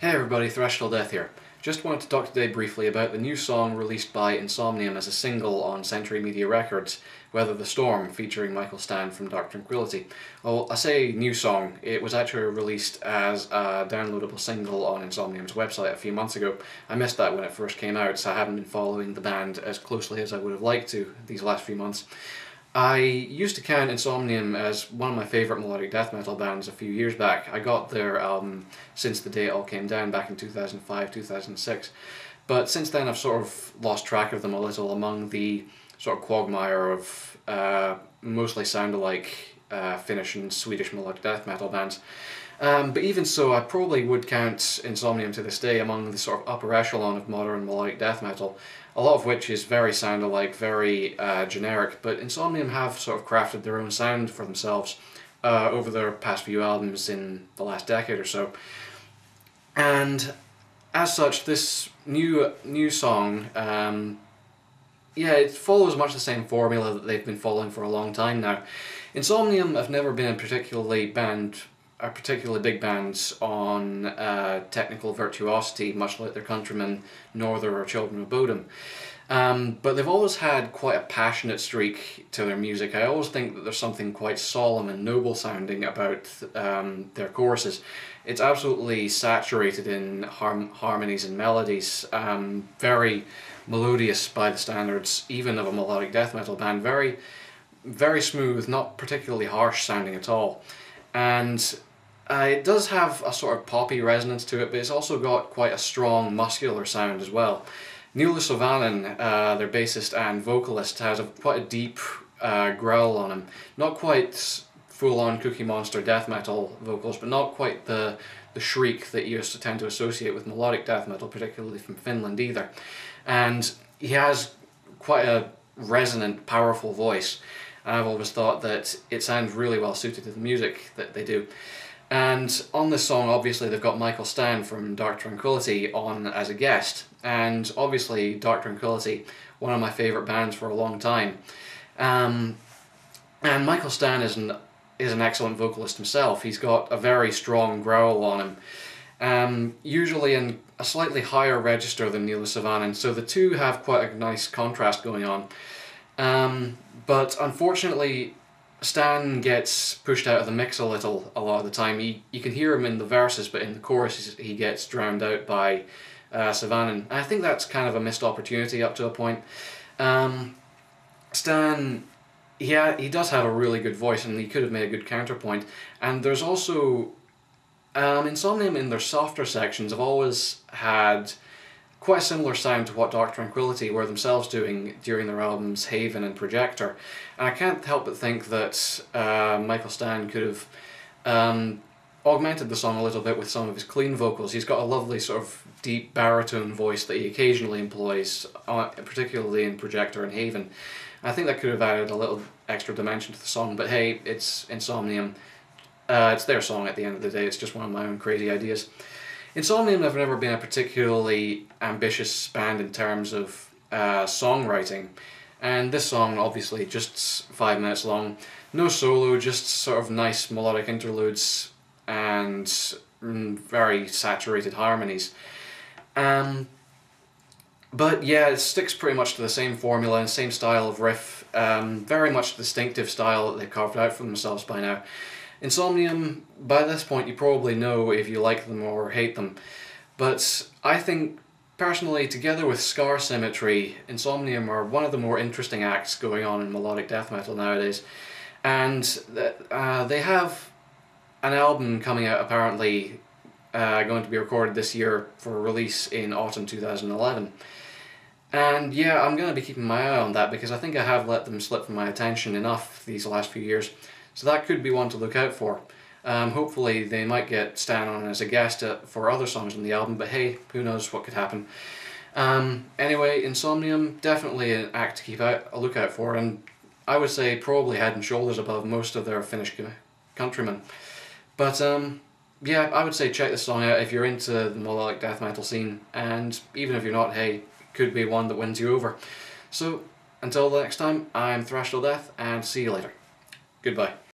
Hey everybody, Threshold Death here. Just wanted to talk today briefly about the new song released by Insomnium as a single on Century Media Records, Weather the Storm, featuring Mikael Stanne from Tranquillity. Well, I say new song, it was actually released as a downloadable single on Insomnium's website a few months ago. I missed that when it first came out, so I haven't been following the band as closely as I would have liked to these last few months. I used to count Insomnium as one of my favourite melodic death metal bands a few years back. I got their album Since the Day It All Came Down back in 2005-2006. But since then I've sort of lost track of them a little among the sort of quagmire of mostly sound-alike Finnish and Swedish melodic death metal bands. But even so, I probably would count Insomnium to this day among the sort of upper echelon of modern melodic death metal, a lot of which is very sound-alike, very generic, but Insomnium have sort of crafted their own sound for themselves over their past few albums in the last decade or so. And as such, this new song, it follows much the same formula that they've been following for a long time now. Insomnium have never been a particularly big bands on technical virtuosity, much like their countrymen Norther or Children of Bodom. But they've always had quite a passionate streak to their music. I always think that there's something quite solemn and noble sounding about their choruses. It's absolutely saturated in harmonies and melodies, very melodious by the standards even of a melodic death metal band, very, very smooth, not particularly harsh sounding at all. And it does have a sort of poppy resonance to it, but it's also got quite a strong, muscular sound as well. Sevanen, their bassist and vocalist, has quite a deep growl on him. Not quite full-on Cookie Monster death metal vocals, but not quite the shriek that you used to tend to associate with melodic death metal, particularly from Finland either. And he has quite a resonant, powerful voice. I've always thought that it sounds really well suited to the music that they do. And on this song, obviously, they've got Mikael Stanne from Tranquillity on as a guest. And obviously, Tranquillity, one of my favourite bands for a long time. And Mikael Stanne is an excellent vocalist himself. He's got a very strong growl on him, usually in a slightly higher register than Sevanen, so the two have quite a nice contrast going on. But unfortunately, Stan gets pushed out of the mix a lot of the time. You can hear him in the verses, but in the chorus he gets drowned out by Sevanen. And I think that's kind of a missed opportunity up to a point. Stan, he does have a really good voice, and he could have made a good counterpoint. And there's also Insomnium in their softer sections have always had quite a similar sound to what Tranquillity were themselves doing during their albums Haven and Projector. And I can't help but think that Mikael Stanne could have augmented the song a little bit with some of his clean vocals. He's got a lovely sort of deep baritone voice that he occasionally employs, particularly in Projector and Haven. I think that could have added a little extra dimension to the song, but hey, it's Insomnium. It's their song at the end of the day, it's just one of my own crazy ideas. Insomnium have never been a particularly ambitious band in terms of songwriting, and this song obviously just 5 minutes long, no solo, just sort of nice melodic interludes and very saturated harmonies. But yeah, it sticks pretty much to the same formula and same style of riff, very much distinctive style that they've carved out for themselves by now. Insomnium, by this point you probably know if you like them or hate them, but I think personally, together with Scar Symmetry, Insomnium are one of the more interesting acts going on in melodic death metal nowadays. And they have an album coming out apparently going to be recorded this year for release in autumn 2011. And yeah, I'm going to be keeping my eye on that because I think I have let them slip from my attention enough these last few years. So that could be one to look out for. Hopefully they might get Stan on as a guest for other songs on the album, but hey, who knows what could happen. Anyway, Insomnium, definitely an act to keep a lookout for, and I would say probably head and shoulders above most of their Finnish countrymen. But yeah, I would say check this song out if you're into the melodic death metal scene, and even if you're not, hey, could be one that wins you over. So, until the next time, I'm Threshold Death, and see you later. Goodbye.